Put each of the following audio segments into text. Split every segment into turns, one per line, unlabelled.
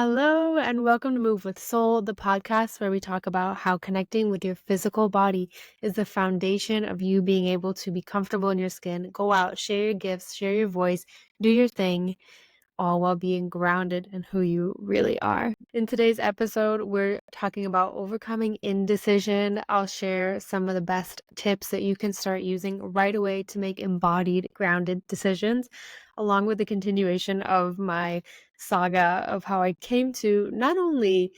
Hello, and welcome to Move with Soul, the podcast where we talk about how connecting with your physical body is the foundation of you being able to be comfortable in your skin, go out, share your gifts, share your voice, do your thing, all while being grounded in who you really are. In today's episode, we're talking about overcoming indecision. I'll share some of the best tips that you can start using right away to make embodied, grounded decisions, along with the continuation of my saga of how I came to not only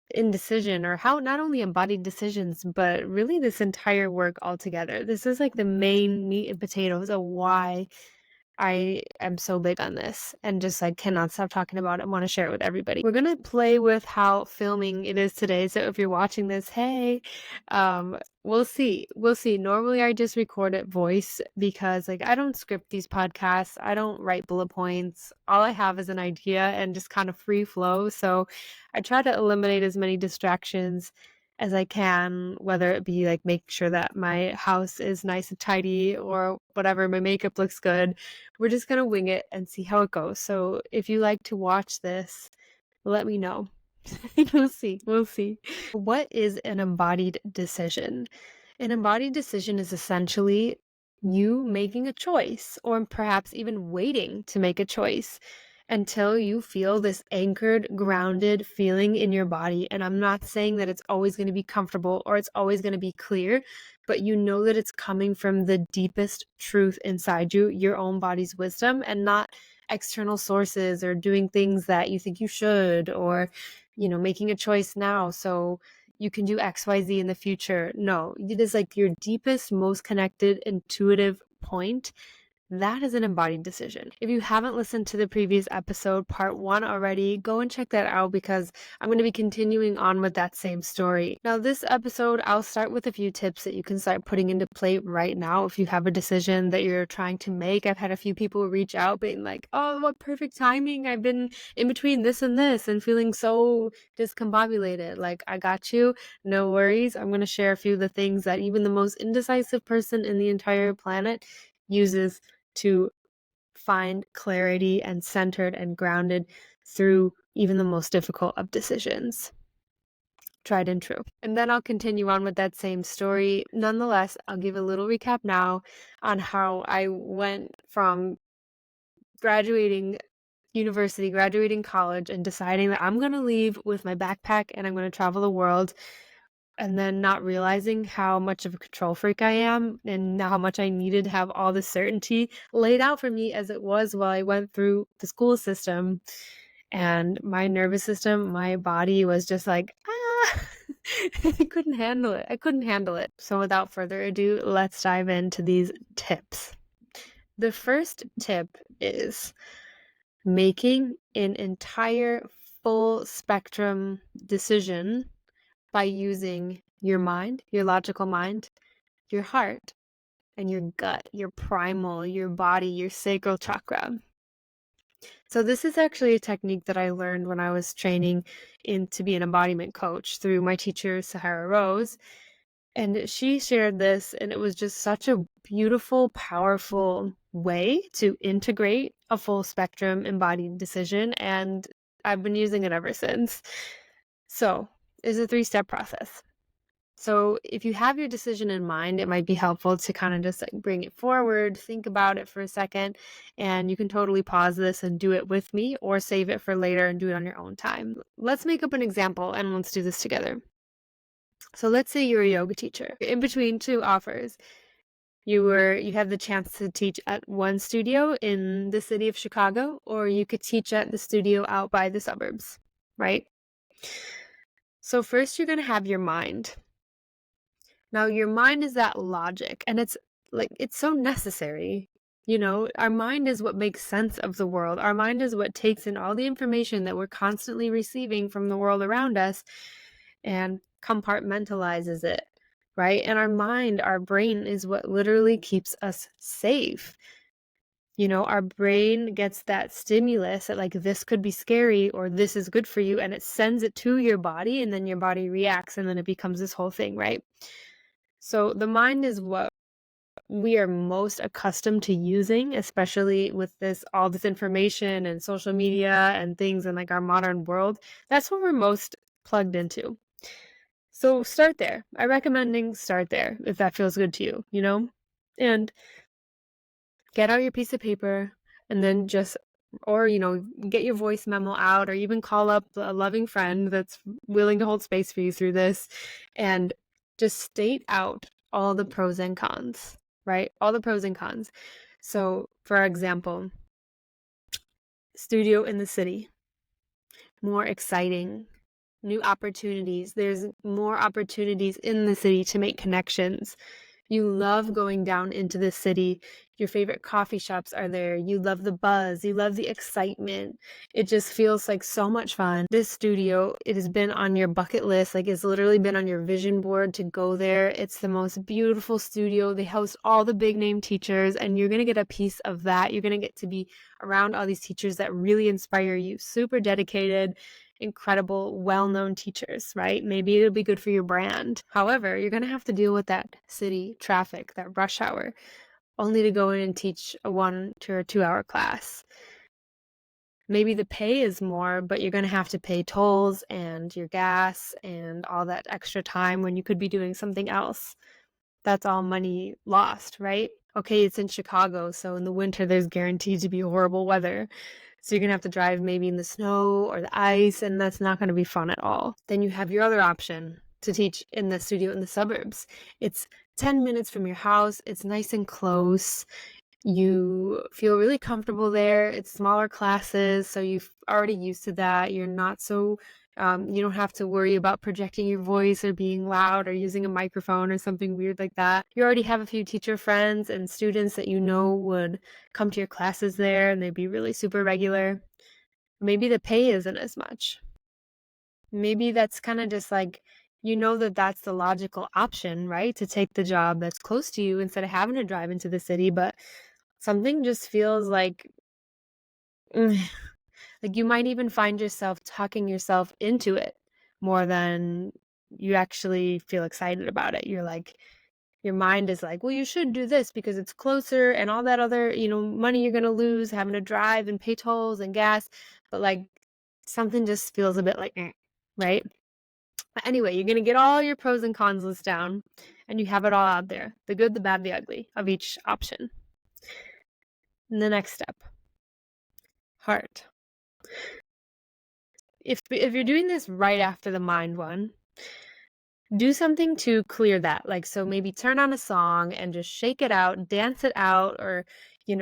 indecision or how not only embodied decisions, but really this entire work altogether. This is like the main meat and potatoes of why I am so big on this and just like cannot stop talking about it and want to share it with everybody. We're gonna play with how filming it is today. So if you're watching this, hey, we'll see. We'll see. Normally I just record it voice because like I don't script these podcasts. I don't write bullet points. All I have is an idea and just kind of free flow. So I try to eliminate as many distractions as I can, whether it be like make sure that my house is nice and tidy or whatever, my makeup looks good. We're just going to wing it and see how it goes. So if you like to watch this, let me know. We'll see. We'll see. What is an embodied decision? An embodied decision is essentially you making a choice, or perhaps even waiting to make a choice until you feel this anchored, grounded feeling in your body. And I'm not saying that it's always going to be comfortable or it's always going to be clear, but you know that it's coming from the deepest truth inside you, your own body's wisdom, and not external sources or doing things that you think you should, or making a choice now so you can do XYZ in the future. No, it is like your deepest, most connected, intuitive point. That is an embodied decision. If you haven't listened to the previous episode, part 1 already, go and check that out because I'm going to be continuing on with that same story. Now, this episode, I'll start with a few tips that you can start putting into play right now if you have a decision that you're trying to make. I've had a few people reach out being like, oh, what perfect timing. I've been in between this and this and feeling so discombobulated. Like, I got you. No worries. I'm going to share a few of the things that even the most indecisive person in the entire planet uses to find clarity and centered and grounded through even the most difficult of decisions. Tried and true. And then I'll continue on with that same story. Nonetheless, I'll give a little recap now on how I went from graduating university, graduating college, and deciding that I'm going to leave with my backpack and I'm going to travel the world, and then not realizing how much of a control freak I am and how much I needed to have all the certainty laid out for me as it was while I went through the school system. And my nervous system, my body was just like, I couldn't handle it. I couldn't handle it. So without further ado, let's dive into these tips. The first tip is making an entire full spectrum decision by using your mind, your logical mind, your heart, and your gut, your primal, your body, your sacral chakra. So this is actually a technique that I learned when I was training to be an embodiment coach through my teacher, Sahara Rose. And she shared this, and it was just such a beautiful, powerful way to integrate a full spectrum embodied decision. And I've been using it ever since. So it's a 3-step process. So if you have your decision in mind, it might be helpful to kind of just like bring it forward, think about it for a second, and you can totally pause this and do it with me or save it for later and do it on your own time. Let's make up an example and let's do this together. So let's say you're a yoga teacher. You're in between 2 offers. You have the chance to teach at one studio in the city of Chicago, or you could teach at the studio out by the suburbs, right? So first you're going to have your mind. Now, your mind is that logic, and it's so necessary. Our mind is what makes sense of the world. Our mind is what takes in all the information that we're constantly receiving from the world around us and compartmentalizes it, right? And our mind, our brain is what literally keeps us safe. Our brain gets that stimulus that like this could be scary or this is good for you, and it sends it to your body, and then your body reacts, and then it becomes this whole thing, right? So the mind is what we are most accustomed to using, especially with all this information and social media and things in like our modern world. That's what we're most plugged into. So start there. I recommending start there if that feels good to you, you know? And get out your piece of paper and then just or get your voice memo out or even call up a loving friend that's willing to hold space for you through this and just state out all the pros and cons, right? All the pros and cons. So, for example, studio in the city, more exciting, new opportunities. There's more opportunities in the city to make connections. You love going down into the city. Your favorite coffee shops are there. You love the buzz. You love the excitement. It just feels like so much fun. This studio, it has been on your bucket list. Like it's literally been on your vision board to go there. It's the most beautiful studio. They host all the big name teachers and you're going to get a piece of that. You're going to get to be around all these teachers that really inspire you. Super dedicated, incredible, well-known teachers, right? Maybe it'll be good for your brand. However, you're going to have to deal with that city traffic, that rush hour, only to go in and teach a 1 to 2 hour class. Maybe the pay is more, but you're going to have to pay tolls and your gas and all that extra time when you could be doing something else. That's all money lost, right? Okay, it's in Chicago, so in the winter there's guaranteed to be horrible weather. So you're going to have to drive maybe in the snow or the ice, and that's not going to be fun at all. Then you have your other option to teach in the studio in the suburbs. It's 10 minutes from your house. It's nice and close. You feel really comfortable there. It's smaller classes, so you're already used to that. You're not so you don't have to worry about projecting your voice or being loud or using a microphone or something weird like that. You already have a few teacher friends and students that you know would come to your classes there and they'd be really super regular. Maybe the pay isn't as much. Maybe that's kind of just like, that's the logical option, right? To take the job that's close to you instead of having to drive into the city, but something just feels like like you might even find yourself talking yourself into it more than you actually feel excited about it. You're like, your mind is like, well, you should do this because it's closer and all that other, money you're going to lose having to drive and pay tolls and gas. But like something just feels a bit like, right? But anyway, you're going to get all your pros and cons list down and you have it all out there, the good, the bad, the ugly of each option. And the next step, heart. If you're doing this right after the mind one, do something to clear that. Like, so maybe turn on a song and just shake it out, dance it out, or,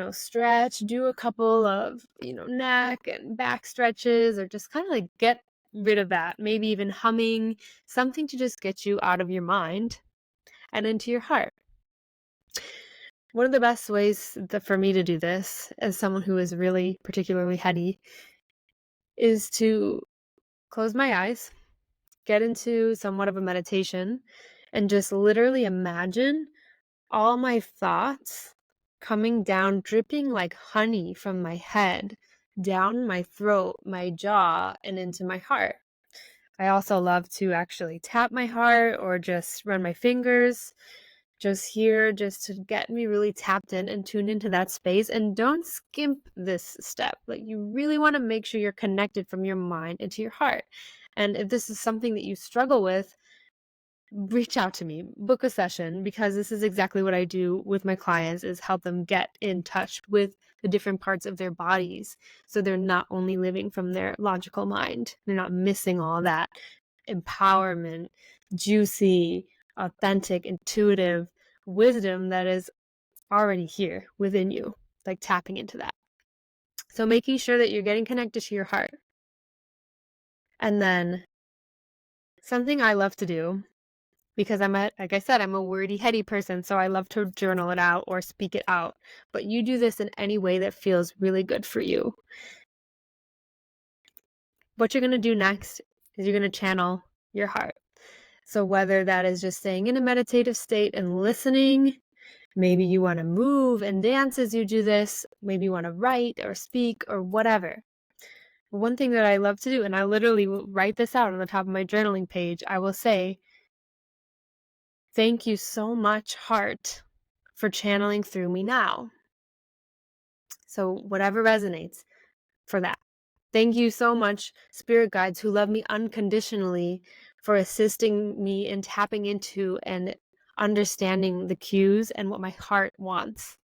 stretch, do a couple of, neck and back stretches, or just kind of like get rid of that. Maybe even humming, something to just get you out of your mind and into your heart. One of the best ways for me to do this, as someone who is really particularly heady, is to close my eyes, get into somewhat of a meditation, and just literally imagine all my thoughts coming down, dripping like honey from my head, down my throat, my jaw, and into my heart. I also love to actually tap my heart or just run my fingers just here, just to get me really tapped in and tuned into that space. And don't skimp this step. Like, you really want to make sure you're connected from your mind into your heart. And if this is something that you struggle with, reach out to me, book a session, because this is exactly what I do with my clients, is help them get in touch with the different parts of their bodies. So they're not only living from their logical mind, they're not missing all that empowerment, juicy, authentic, intuitive wisdom that is already here within you, like tapping into that. So making sure that you're getting connected to your heart. And then something I love to do, because like I said, I'm a wordy, heady person, so I love to journal it out or speak it out. But you do this in any way that feels really good for you. What you're going to do next is you're going to channel your heart. So whether that is just staying in a meditative state and listening, maybe you want to move and dance as you do this, maybe you want to write or speak or whatever. One thing that I love to do, and I literally will write this out on the top of my journaling page, I will say, thank you so much, heart, for channeling through me now. So whatever resonates for that. Thank you so much, spirit guides who love me unconditionally, for assisting me in tapping into and understanding the cues and what my heart wants.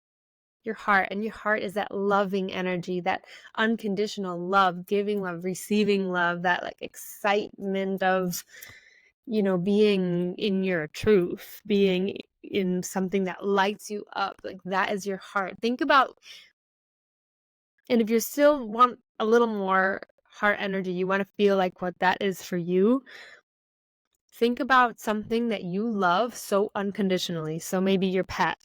Your heart is that loving energy, that unconditional love, giving love, receiving love, that like excitement of, being in your truth, being in something that lights you up. Like that is your heart. Think about, and if you still want a little more heart energy, you want to feel like what that is for you, think about something that you love so unconditionally. So maybe your pet,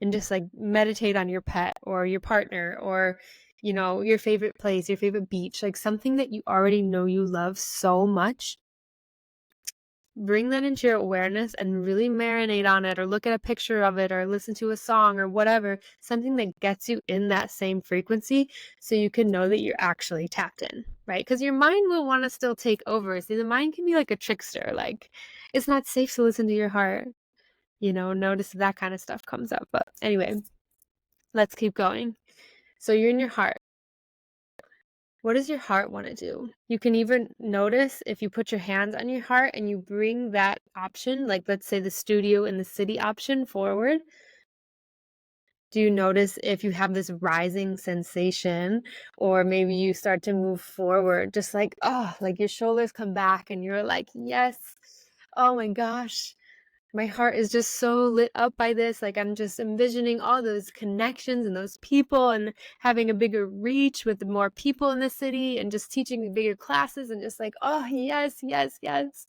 and just like meditate on your pet or your partner or, your favorite place, your favorite beach, like something that you already know you love so much. Bring that into your awareness and really marinate on it, or look at a picture of it, or listen to a song or whatever, something that gets you in that same frequency so you can know that you're actually tapped in, right? Because your mind will want to still take over. See, the mind can be like a trickster. Like, it's not safe to listen to your heart. Notice that kind of stuff comes up. But anyway, let's keep going. So you're in your heart. What does your heart want to do? You can even notice if you put your hands on your heart and you bring that option, like let's say the studio in the city option, forward. Do you notice if you have this rising sensation, or maybe you start to move forward, just like, like your shoulders come back and you're like, yes, oh my gosh, my heart is just so lit up by this. Like I'm just envisioning all those connections and those people and having a bigger reach with more people in the city and just teaching bigger classes and just like, oh yes, yes, yes.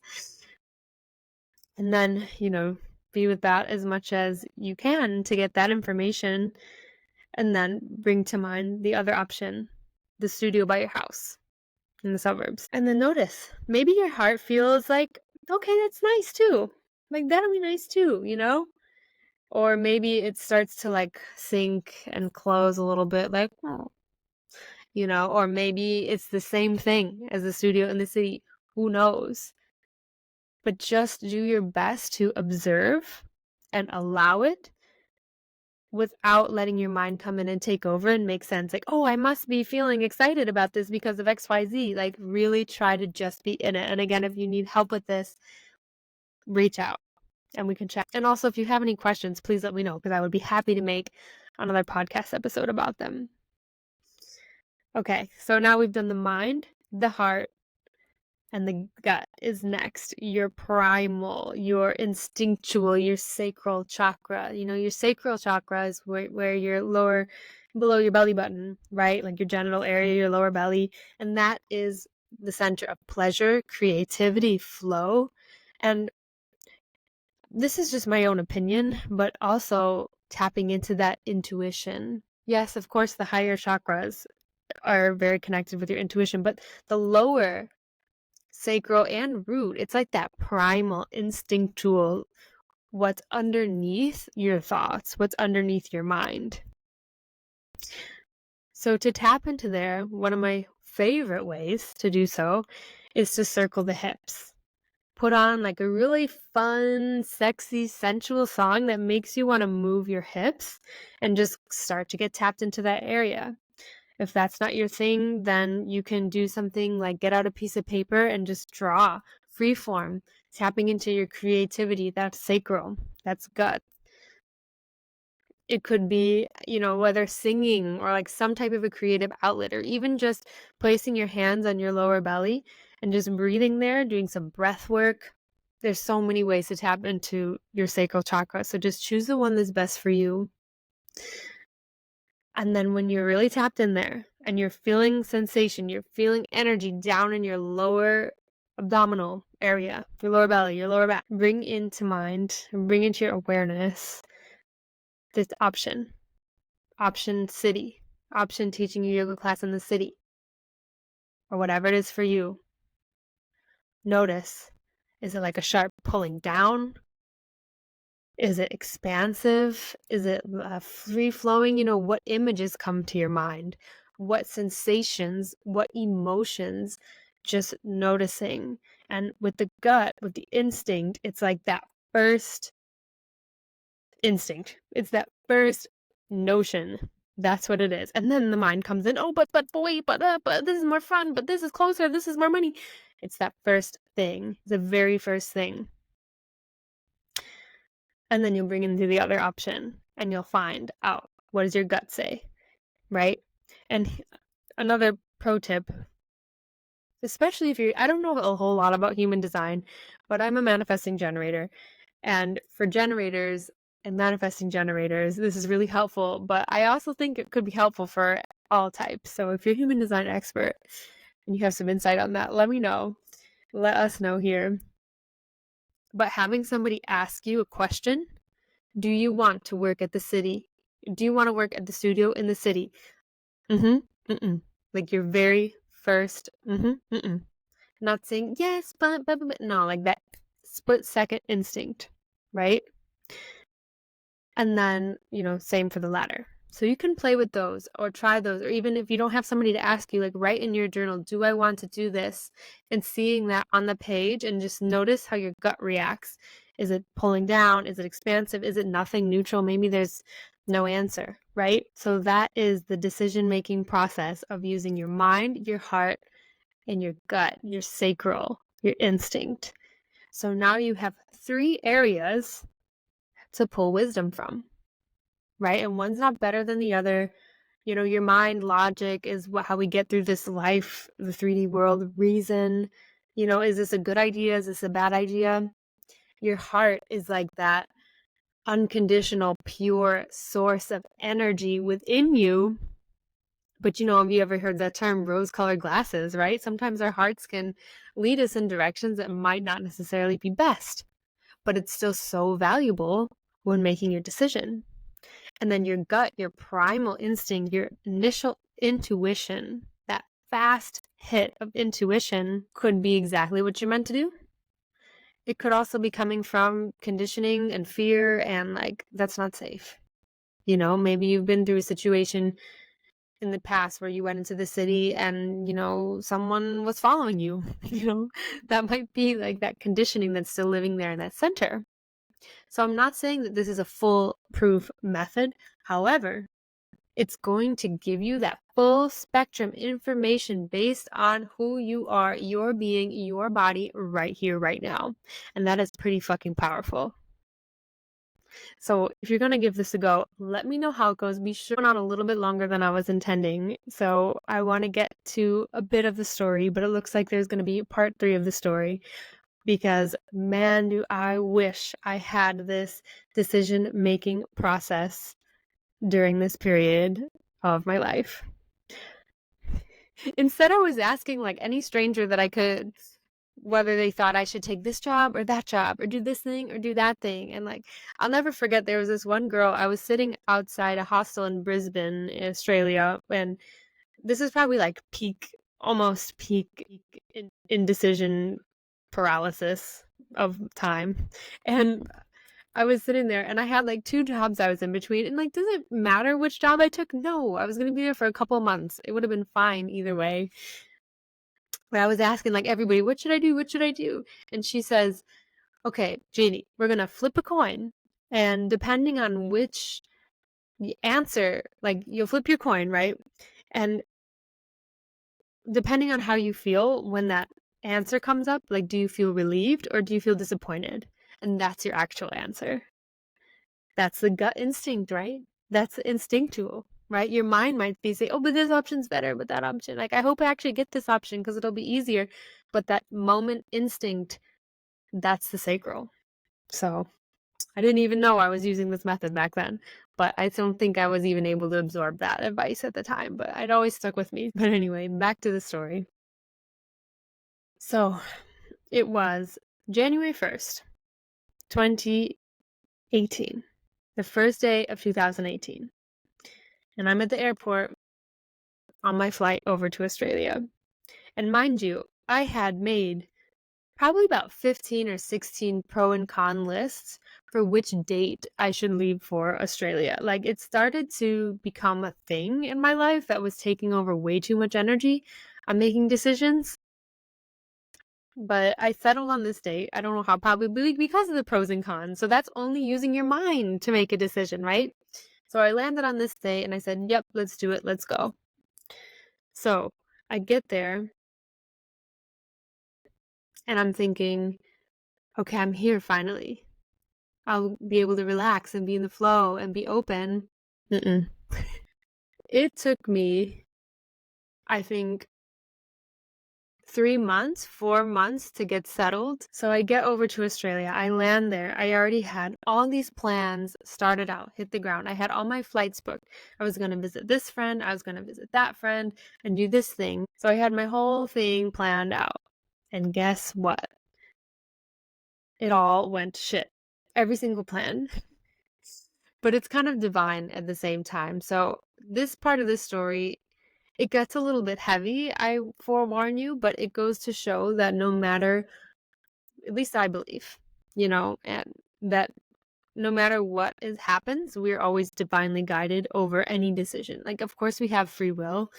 And then, be with that as much as you can to get that information, and then bring to mind the other option, the studio by your house in the suburbs. And then notice, maybe your heart feels like, okay, that's nice too. Like that'll be nice too, Or maybe it starts to like sink and close a little bit, like, oh, or maybe it's the same thing as the studio in the city. Who knows? But just do your best to observe and allow it without letting your mind come in and take over and make sense. Like, oh, I must be feeling excited about this because of XYZ. Like, really try to just be in it. And again, if you need help with this, reach out and we can chat. And also, if you have any questions, please let me know, because I would be happy to make another podcast episode about them. Okay, so now we've done the mind, the heart, and the gut is next. Your primal, your instinctual, your sacral chakra. Your sacral chakra is where your lower, below your belly button, right? Like your genital area, your lower belly. And that is the center of pleasure, creativity, flow. And this is just my own opinion, but also tapping into that intuition. Yes, of course, the higher chakras are very connected with your intuition, but the lower sacral and root, it's like that primal, instinctual, what's underneath your thoughts, what's underneath your mind. So to tap into there, one of my favorite ways to do so is to circle the hips. Put on like a really fun, sexy, sensual song that makes you want to move your hips and just start to get tapped into that area. If that's not your thing, then you can do something like get out a piece of paper and just draw, freeform, tapping into your creativity. That's sacral, that's gut. It could be, whether singing or like some type of a creative outlet, or even just placing your hands on your lower belly and just breathing there, doing some breath work. There's so many ways to tap into your sacral chakra. So just choose the one that's best for you. And then when you're really tapped in there and you're feeling sensation, you're feeling energy down in your lower abdominal area, your lower belly, your lower back, bring into mind, bring into your awareness this option city, option teaching you yoga class in the city, or whatever it is for you. Notice, is it like a sharp pulling down? Is it expansive? Is it free-flowing? What images come to your mind? What sensations? What emotions? Just noticing. And with the gut, with the instinct, it's like that first instinct. It's that first notion. That's what it is. And then the mind comes in, oh, but wait, but this is more fun, but this is closer, this is more money. It's that first thing, the very first thing. And then you'll bring in the other option and you'll find out, what does your gut say, right? And another pro tip, especially if I don't know a whole lot about human design, but I'm a manifesting generator. And for generators and manifesting generators, this is really helpful, but I also think it could be helpful for all types. So if you're a human design expert and you have some insight on that, let me know. Let us know here. But having somebody ask you a question, do you want to work at the city? Do you want to work at the studio in the city? Like your very first, Not saying yes, but, no, like that split second instinct, right? And then, same for the latter. So you can play with those or try those, or even if you don't have somebody to ask you, like write in your journal, do I want to do this? And seeing that on the page and just notice how your gut reacts. Is it pulling down? Is it expansive? Is it nothing, neutral? Maybe there's no answer, right? So that is the decision-making process of using your mind, your heart, and your gut, your sacral, your instinct. So now you have 3 areas to pull wisdom from, right? And one's not better than the other. Your mind, logic is how we get through this life, the 3D world. Reason, is this a good idea? Is this a bad idea? Your heart is like that unconditional, pure source of energy within you. But have you ever heard that term, rose-colored glasses, right? Sometimes our hearts can lead us in directions that might not necessarily be best, but it's still so valuable when making your decision. And then your gut, your primal instinct, your initial intuition, that fast hit of intuition could be exactly what you're meant to do. It could also be coming from conditioning and fear and like, that's not safe. Maybe you've been through a situation in the past where you went into the city and, someone was following you, that might be like that conditioning that's still living there in that center. So I'm not saying that this is a foolproof method. However, it's going to give you that full spectrum information based on who you are, your being, your body right here, right now. And that is pretty fucking powerful. So if you're going to give this a go, let me know how it goes. Be sure on a little bit longer than I was intending. So I want to get to a bit of the story, but it looks like there's going to be part 3 of the story. Because man, do I wish I had this decision-making process during this period of my life. Instead, I was asking like any stranger that I could, whether they thought I should take this job or that job or do this thing or do that thing. And like, I'll never forget, there was this one girl, I was sitting outside a hostel in Brisbane, Australia, and this is probably like almost peak indecision paralysis of time. And I was sitting there and I had like 2 jobs I was in between, and like, does it matter which job I took? No, I was going to be there for a couple of months. It would have been fine either way. But I was asking like everybody, what should I do? What should I do? And she says, okay, Jeanne, we're going to flip a coin, and depending on which answer, like you'll flip your coin, right? And depending on how you feel when that answer comes up, like, do you feel relieved or do you feel disappointed? And that's your actual answer. That's the gut instinct, right? That's instinctual, right? Your mind might be saying, oh, but this option's better, but that option, like, I hope I actually get this option because it'll be easier. But that moment instinct, that's the sacral. So I didn't even know I was using this method back then, but I don't think I was even able to absorb that advice at the time, but it always stuck with me. But anyway, back to the story. So it was January 1st, 2018, the first day of 2018. And I'm at the airport on my flight over to Australia. And mind you, I had made probably about 15 or 16 pro and con lists for which date I should leave for Australia. Like, it started to become a thing in my life that was taking over way too much energy. I'm making decisions. But I settled on this date. I don't know how, probably because of the pros and cons. So that's only using your mind to make a decision, right? So I landed on this day and I said, "Yep, let's do it. Let's go." So I get there and I'm thinking, "Okay, I'm here finally. I'll be able to relax and be in the flow and be open." Mm-mm. It took me, I think, 3 months, 4 months to get settled. So I get over to Australia, I land there, I already had all these plans started out, hit the ground. I had all my flights booked. I was gonna visit this friend, I was gonna visit that friend, and do this thing. So I had my whole thing planned out. And guess what? It all went to shit. Every single plan. But it's kind of divine at the same time. So this part of the story, it gets a little bit heavy, I forewarn you, but it goes to show that no matter, at least I believe, and that no matter what happens, we're always divinely guided over any decision. Like, of course, we have free will,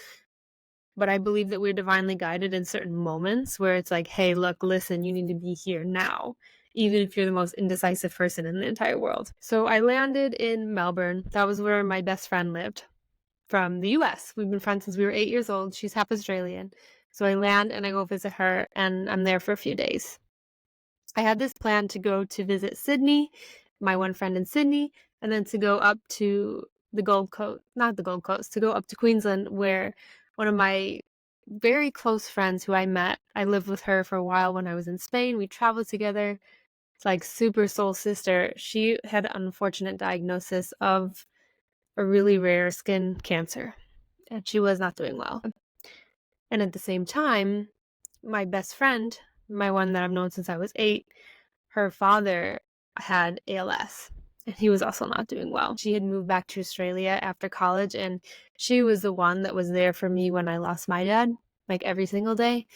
but I believe that we're divinely guided in certain moments where it's like, hey, look, listen, you need to be here now, even if you're the most indecisive person in the entire world. So I landed in Melbourne. That was where my best friend lived from the US. We've been friends since we were 8 years old. She's half Australian. So I land and I go visit her, and I'm there for a few days. I had this plan to go to visit Sydney, my one friend in Sydney, and then to go up to the Gold Coast, not the Gold Coast, to go up to Queensland, where one of my very close friends who I met, I lived with her for a while when I was in Spain. We traveled together. It's like super soul sister. She had an unfortunate diagnosis of a really rare skin cancer, and she was not doing well. And at the same time, my best friend, my one that I've known since I was 8, her father had ALS, and he was also not doing well. She had moved back to Australia after college, and she was the one that was there for me when I lost my dad, like every single day.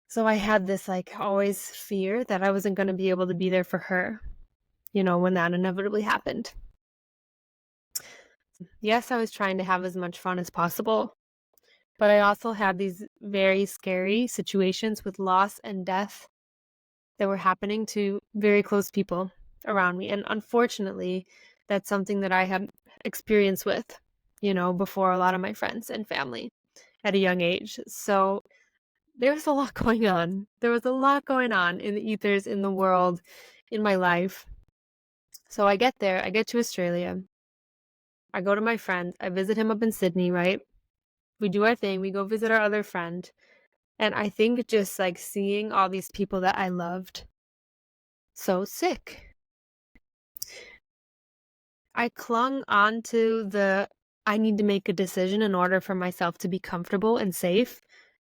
So I had this like always fear that I wasn't going to be able to be there for her, when that inevitably happened. Yes, I was trying to have as much fun as possible, but I also had these very scary situations with loss and death that were happening to very close people around me. And unfortunately, that's something that I had experience with, before a lot of my friends and family at a young age. So there was a lot going on. There was a lot going on in the ethers, in the world, in my life. So I get there, I get to Australia. I go to my friend, I visit him up in Sydney, right? We do our thing, we go visit our other friend. And I think just like seeing all these people that I loved so sick, I clung on to I need to make a decision in order for myself to be comfortable and safe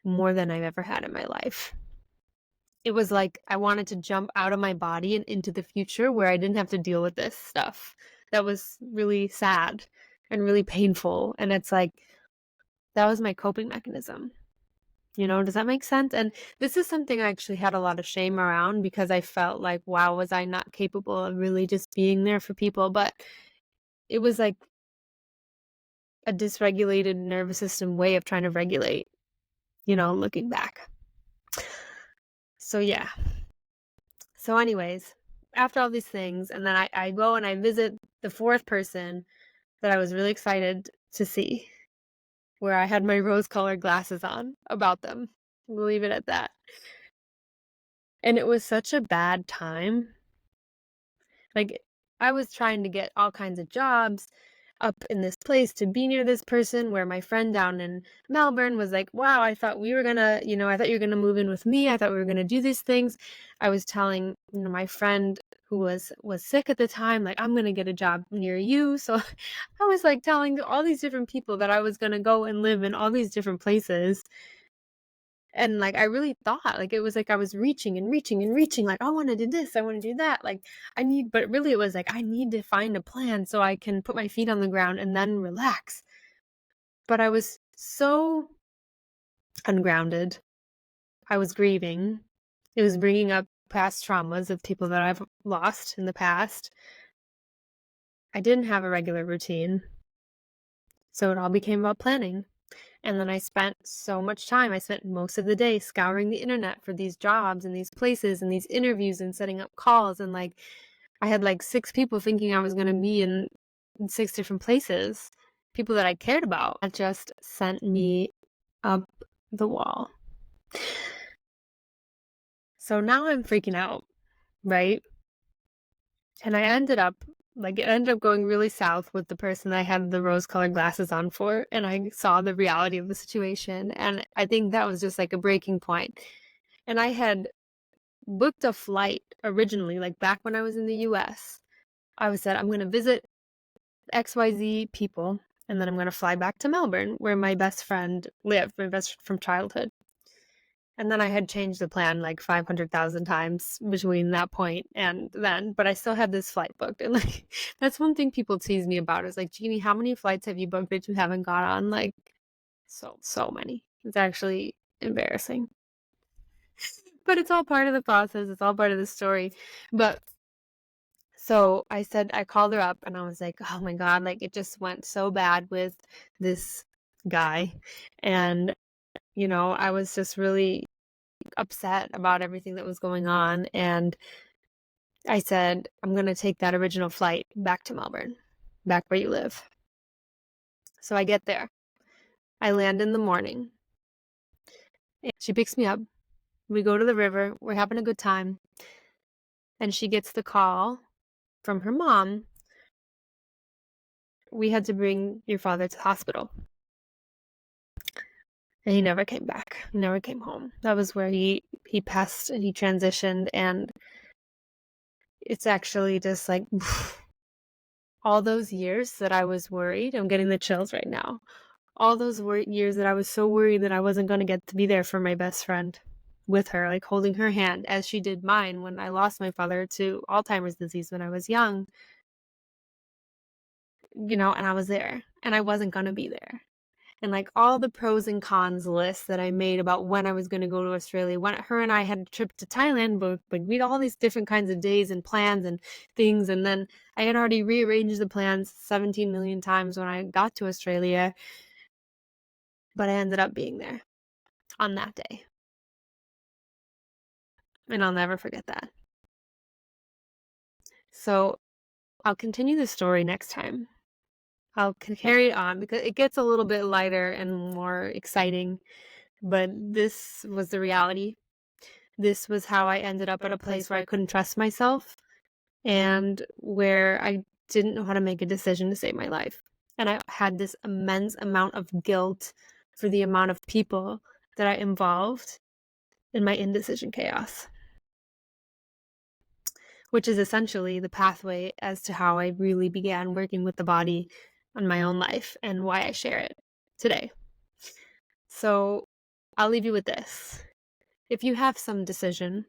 more than I've ever had in my life. It was like I wanted to jump out of my body and into the future where I didn't have to deal with this stuff. That was really sad and really painful. And it's like, that was my coping mechanism. Does that make sense? And this is something I actually had a lot of shame around because I felt like, wow, was I not capable of really just being there for people? But it was like a dysregulated nervous system way of trying to regulate, looking back. So yeah. So anyways, after all these things, and then I go and I visit the fourth person that I was really excited to see, where I had my rose-colored glasses on about them. We'll leave it at that. And it was such a bad time. Like, I was trying to get all kinds of jobs up in this place to be near this person, where my friend down in Melbourne was like, wow, I thought we were gonna, I thought you were gonna move in with me. I thought we were gonna do these things. I was telling, my friend who was sick at the time, like, I'm gonna get a job near you. So I was like telling all these different people that I was gonna go and live in all these different places. And, like, I really thought, like, it was like I was reaching and reaching and reaching, like, I wanna do this, I wanna do that, like, but really it was like, I need to find a plan so I can put my feet on the ground and then relax. But I was so ungrounded. I was grieving. It was bringing up past traumas of people that I've lost in the past. I didn't have a regular routine, so it all became about planning. And then I spent so much time. I spent most of the day scouring the internet for these jobs and these places and these interviews and setting up calls. And like, I had like 6 people thinking I was going to be in in 6 different places, people that I cared about, that just sent me up the wall. So now I'm freaking out, right? And I ended up it ended up going really south with the person I had the rose-colored glasses on for, and I saw the reality of the situation, and I think that was just like a breaking point. And I had booked a flight originally, like back when I was in the US. I said, I'm going to visit XYZ people, and then I'm going to fly back to Melbourne, where my best friend lived, my best friend from childhood. And then I had changed the plan like 500,000 times between that point and then, but I still had this flight booked. And like, that's one thing people tease me about is like, Jeannie, how many flights have you booked that you haven't got on? Like, so many. It's actually embarrassing. But it's all part of the process. It's all part of the story. But so I called her up and I was like, oh my God, like it just went so bad with this guy. And, I was just really upset about everything that was going on. And I said, I'm going to take that original flight back to Melbourne, back where you live. So I get there. I land in the morning. And she picks me up. We go to the river. We're having a good time. And she gets the call from her mom. We had to bring your father to the hospital. And he never came back. He never came home. That was where he passed and he transitioned. And it's actually just like all those years that I was worried. I'm getting the chills right now. All those years that I was so worried that I wasn't going to get to be there for my best friend with her, like holding her hand as she did mine when I lost my father to Alzheimer's disease when I was young. And I was there and I wasn't going to be there. And like all the pros and cons lists that I made about when I was going to go to Australia, when her and I had a trip to Thailand, but we had all these different kinds of days and plans and things. And then I had already rearranged the plans 17 million times when I got to Australia. But I ended up being there on that day. And I'll never forget that. So I'll continue the story next time. I'll carry it on because it gets a little bit lighter and more exciting. But this was the reality. This was how I ended up at a place where I couldn't trust myself and where I didn't know how to make a decision to save my life. And I had this immense amount of guilt for the amount of people that I involved in my indecision chaos, which is essentially the pathway as to how I really began working with the body on my own life and why I share it today. So I'll leave you with this. If you have some decision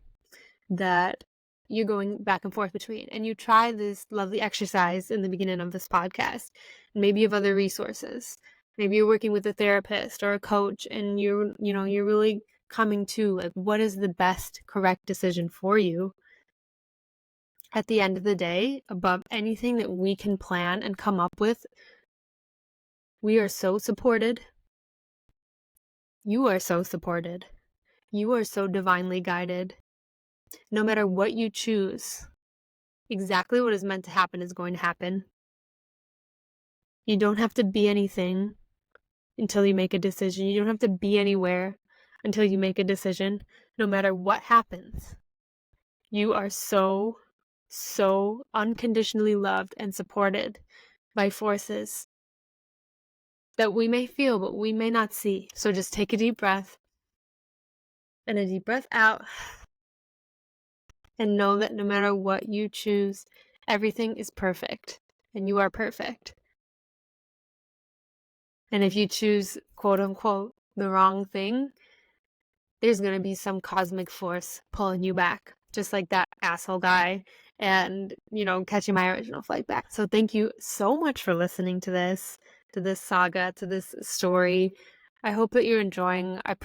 that you're going back and forth between, and you try this lovely exercise in the beginning of this podcast, maybe you have other resources. Maybe you're working with a therapist or a coach, and you're really coming to like what is the best, correct decision for you. At the end of the day, above anything that we can plan and come up with, we are so supported. You are so supported. You are so divinely guided. No matter what you choose, exactly what is meant to happen is going to happen. You don't have to be anything until you make a decision. You don't have to be anywhere until you make a decision. No matter what happens, you are so unconditionally loved and supported by forces that we may feel, but we may not see. So just take a deep breath and a deep breath out and know that no matter what you choose, everything is perfect and you are perfect. And if you choose, quote unquote, the wrong thing, there's going to be some cosmic force pulling you back, just like that asshole guy and, catching my original flight back. So thank you so much for listening to this saga, to this story. I hope that you're enjoying. I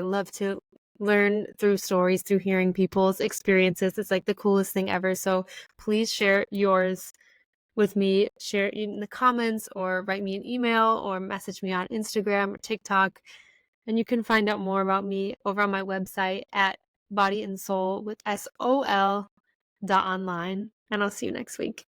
love to learn through stories, through hearing people's experiences. It's like the coolest thing ever. So please share yours with me. Share it in the comments or write me an email or message me on Instagram or TikTok. And you can find out more about me over on my website at Body and Soul with SOL.online. And I'll see you next week.